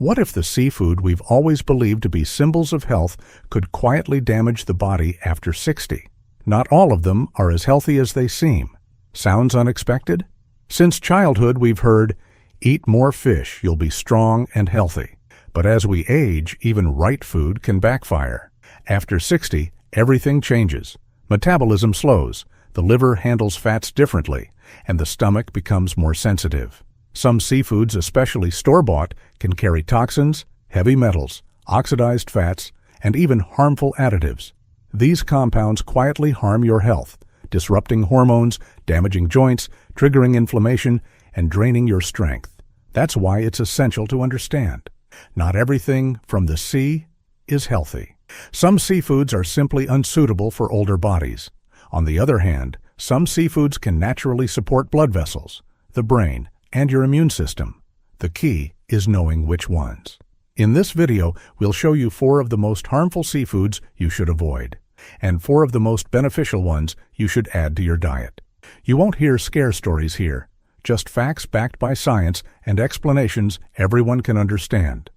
What if the seafood we've always believed to be symbols of health could quietly damage the body after 60? Not all of them are as healthy as they seem. Sounds unexpected? Since childhood we've heard, "Eat more fish, you'll be strong and healthy." But as we age, even right food can backfire. After 60, everything changes. Metabolism slows, the liver handles fats differently, and the stomach becomes more sensitive. Some seafoods, especially store-bought, can carry toxins, heavy metals, oxidized fats, and even harmful additives. These compounds quietly harm your health, disrupting hormones, damaging joints, triggering inflammation, and draining your strength. That's why it's essential to understand. Not everything from the sea is healthy. Some seafoods are simply unsuitable for older bodies. On the other hand, some seafoods can naturally support blood vessels, the brain, and your immune system. The key is knowing which ones. In this video, we'll show you 4 of the most harmful seafoods you should avoid, and 4 of the most beneficial ones you should add to your diet. You won't hear scare stories here, just facts backed by science and explanations everyone can understand.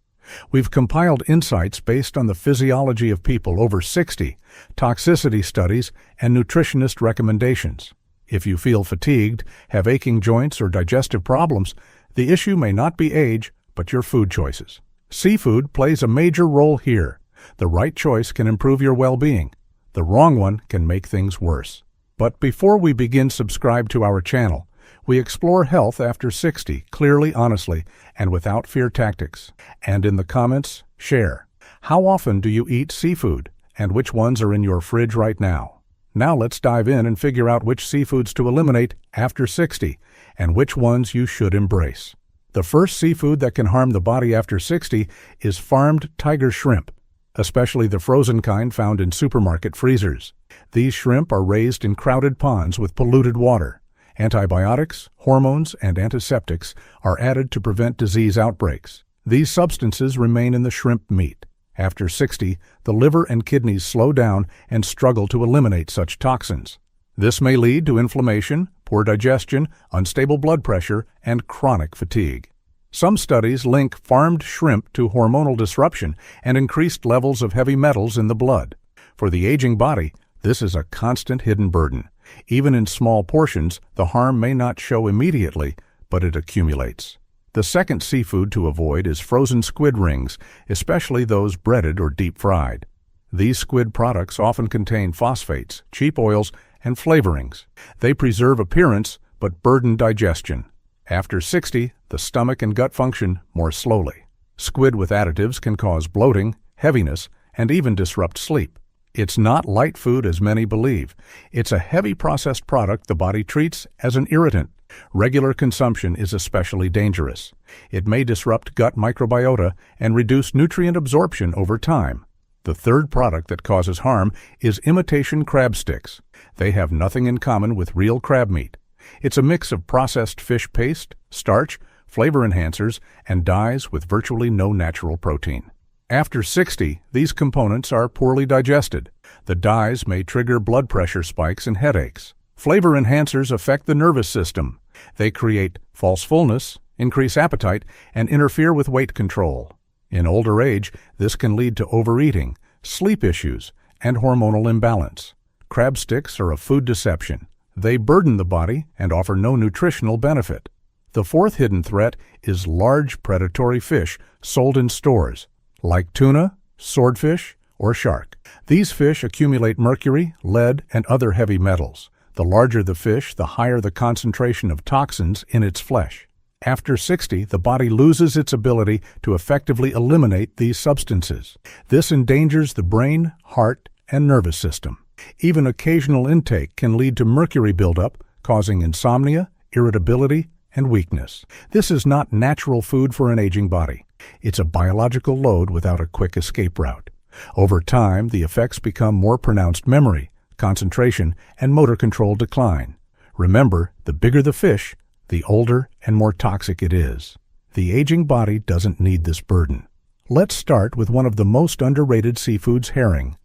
We've compiled insights based on the physiology of people over 60, toxicity studies, and nutritionist recommendations. If you feel fatigued, have aching joints, or digestive problems, the issue may not be age, but your food choices. Seafood plays a major role here. The right choice can improve your well-being. The wrong one can make things worse. But before we begin, subscribe to our channel. We explore health after 60, clearly, honestly, and without fear tactics. And in the comments, share. How often do you eat seafood, and which ones are in your fridge right now? Now let's dive in and figure out which seafoods to eliminate after 60, and which ones you should embrace. The first seafood that can harm the body after 60 is farmed tiger shrimp, especially the frozen kind found in supermarket freezers. These shrimp are raised in crowded ponds with polluted water. Antibiotics, hormones, and antiseptics are added to prevent disease outbreaks. These substances remain in the shrimp meat. After 60, the liver and kidneys slow down and struggle to eliminate such toxins. This may lead to inflammation, poor digestion, unstable blood pressure, and chronic fatigue. Some studies link farmed shrimp to hormonal disruption and increased levels of heavy metals in the blood. For the aging body, this is a constant hidden burden. Even in small portions, the harm may not show immediately, but it accumulates. The second seafood to avoid is frozen squid rings, especially those breaded or deep-fried. These squid products often contain phosphates, cheap oils, and flavorings. They preserve appearance but burden digestion. After 60, the stomach and gut function more slowly. Squid with additives can cause bloating, heaviness, and even disrupt sleep. It's not light food as many believe. It's a heavy processed product the body treats as an irritant. Regular consumption is especially dangerous. It may disrupt gut microbiota and reduce nutrient absorption over time. The third product that causes harm is imitation crab sticks. They have nothing in common with real crab meat. It's a mix of processed fish paste, starch, flavor enhancers, and dyes with virtually no natural protein. After 60, these components are poorly digested. The dyes may trigger blood pressure spikes and headaches. Flavor enhancers affect the nervous system. They create false fullness, increase appetite, and interfere with weight control. In older age, this can lead to overeating, sleep issues, and hormonal imbalance. Crab sticks are a food deception. They burden the body and offer no nutritional benefit. The fourth hidden threat is large predatory fish sold in stores, like tuna, swordfish, or shark. These fish accumulate mercury, lead, and other heavy metals. The larger the fish, the higher the concentration of toxins in its flesh. After 60, the body loses its ability to effectively eliminate these substances. This endangers the brain, heart, and nervous system. Even occasional intake can lead to mercury buildup, causing insomnia, irritability, and weakness. This is not natural food for an aging body. It's a biological load without a quick escape route. Over time, the effects become more pronounced: memory, concentration, and motor control decline. Remember, the bigger the fish, the older and more toxic it is. The aging body doesn't need this burden. Let's start with one of the most underrated seafoods, herring.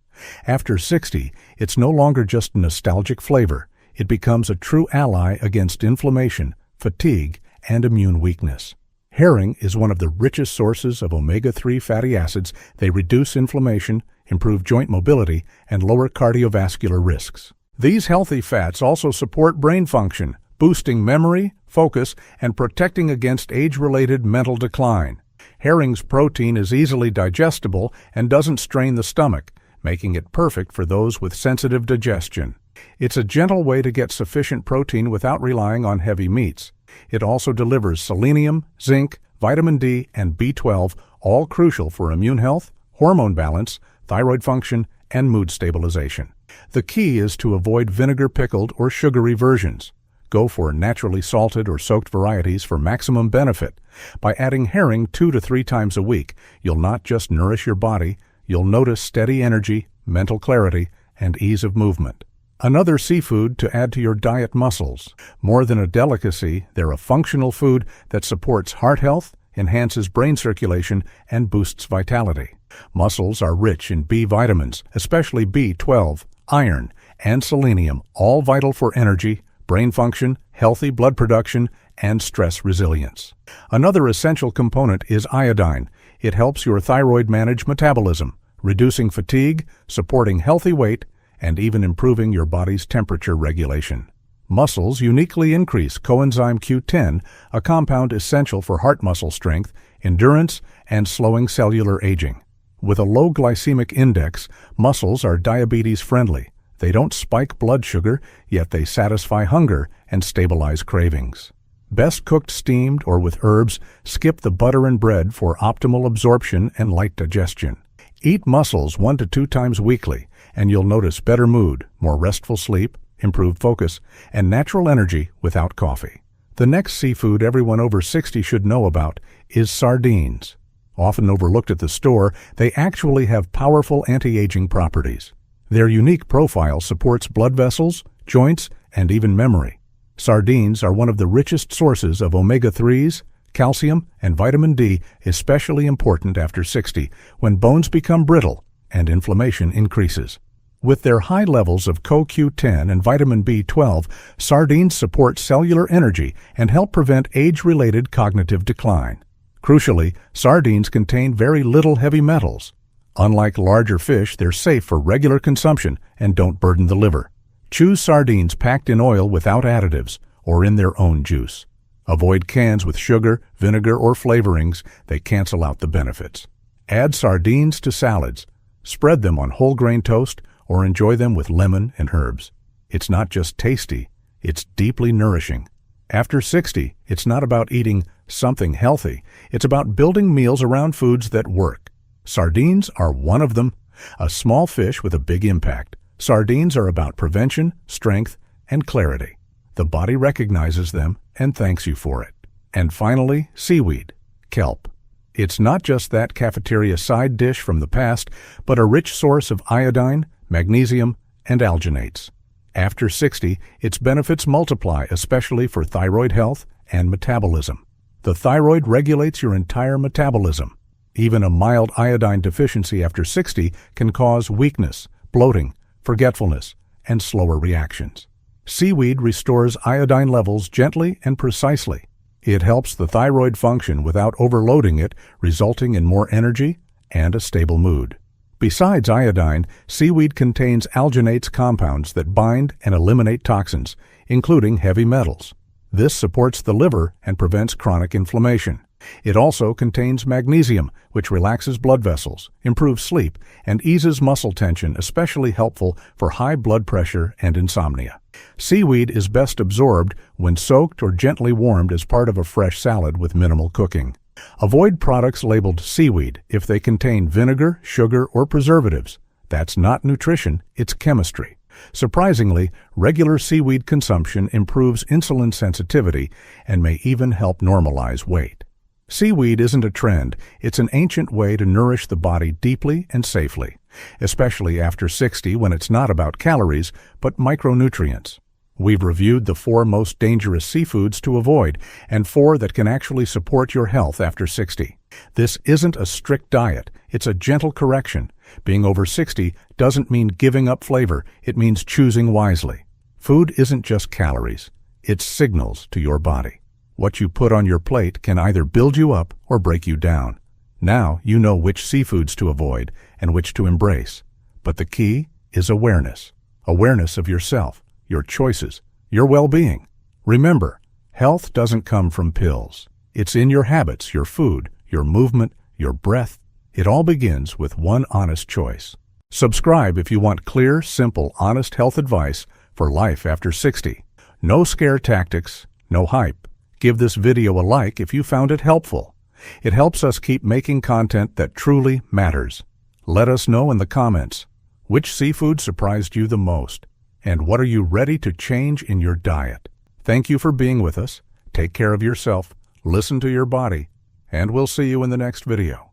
After 60, it's no longer just a nostalgic flavor. It becomes a true ally against inflammation, fatigue, and immune weakness. Herring is one of the richest sources of omega-3 fatty acids. They reduce inflammation, improve joint mobility, and lower cardiovascular risks. These healthy fats also support brain function, boosting memory, focus, and protecting against age-related mental decline. Herring's protein is easily digestible and doesn't strain the stomach, making it perfect for those with sensitive digestion. It's a gentle way to get sufficient protein without relying on heavy meats. It also delivers selenium, zinc, vitamin D, and B12, all crucial for immune health, hormone balance, thyroid function, and mood stabilization. The key is to avoid vinegar-pickled or sugary versions. Go for naturally salted or soaked varieties for maximum benefit. By adding herring 2 to 3 times a week, you'll not just nourish your body, you'll notice steady energy, mental clarity, and ease of movement. Another seafood to add to your diet: mussels. More than a delicacy, they're a functional food that supports heart health, enhances brain circulation, and boosts vitality. Mussels are rich in B vitamins, especially B12, iron, and selenium, all vital for energy, brain function, healthy blood production, and stress resilience. Another essential component is iodine. It helps your thyroid manage metabolism, reducing fatigue, supporting healthy weight, and even improving your body's temperature regulation. Mussels uniquely increase coenzyme Q10, a compound essential for heart muscle strength, endurance, and slowing cellular aging. With a low glycemic index, mussels are diabetes-friendly. They don't spike blood sugar, yet they satisfy hunger and stabilize cravings. Best cooked steamed or with herbs, skip the butter and bread for optimal absorption and light digestion. Eat mussels 1 to 2 times weekly, and you'll notice better mood, more restful sleep, improved focus, and natural energy without coffee. The next seafood everyone over 60 should know about is sardines. Often overlooked at the store, they actually have powerful anti-aging properties. Their unique profile supports blood vessels, joints, and even memory. Sardines are one of the richest sources of omega-3s, calcium, and vitamin D, especially important after 60, when bones become brittle and inflammation increases. With their high levels of CoQ10 and vitamin B12, sardines support cellular energy and help prevent age-related cognitive decline. Crucially, sardines contain very little heavy metals. Unlike larger fish, they're safe for regular consumption and don't burden the liver. Choose sardines packed in oil without additives or in their own juice. Avoid cans with sugar, vinegar, or flavorings. They cancel out the benefits. Add sardines to salads. Spread them on whole grain toast or enjoy them with lemon and herbs. It's not just tasty, it's deeply nourishing. After 60, it's not about eating something healthy. It's about building meals around foods that work. Sardines are one of them. A small fish with a big impact. Sardines are about prevention, strength, and clarity. The body recognizes them and thanks you for it. And finally, seaweed, kelp. It's not just that cafeteria side dish from the past, but a rich source of iodine, magnesium, and alginates. After 60, its benefits multiply, especially for thyroid health and metabolism. The thyroid regulates your entire metabolism. Even a mild iodine deficiency after 60 can cause weakness, bloating, forgetfulness, and slower reactions. Seaweed restores iodine levels gently and precisely. It helps the thyroid function without overloading it, resulting in more energy and a stable mood. Besides iodine, seaweed contains alginates compounds that bind and eliminate toxins, including heavy metals. This supports the liver and prevents chronic inflammation. It also contains magnesium, which relaxes blood vessels, improves sleep, and eases muscle tension, especially helpful for high blood pressure and insomnia. Seaweed is best absorbed when soaked or gently warmed as part of a fresh salad with minimal cooking. Avoid products labeled seaweed if they contain vinegar, sugar, or preservatives. That's not nutrition, it's chemistry. Surprisingly, regular seaweed consumption improves insulin sensitivity and may even help normalize weight. Seaweed isn't a trend, it's an ancient way to nourish the body deeply and safely, especially after 60 when it's not about calories, but micronutrients. We've reviewed the 4 most dangerous seafoods to avoid and 4 that can actually support your health after 60. This isn't a strict diet, it's a gentle correction. Being over 60 doesn't mean giving up flavor, it means choosing wisely. Food isn't just calories, it's signals to your body. What you put on your plate can either build you up or break you down. Now you know which seafoods to avoid and which to embrace. But the key is awareness. Awareness of yourself, your choices, your well-being. Remember, health doesn't come from pills. It's in your habits, your food, your movement, your breath. It all begins with one honest choice. Subscribe if you want clear, simple, honest health advice for life after 60. No scare tactics, no hype. Give this video a like if you found it helpful. It helps us keep making content that truly matters. Let us know in the comments, which seafood surprised you the most, and what are you ready to change in your diet? Thank you for being with us. Take care of yourself, listen to your body, and we'll see you in the next video.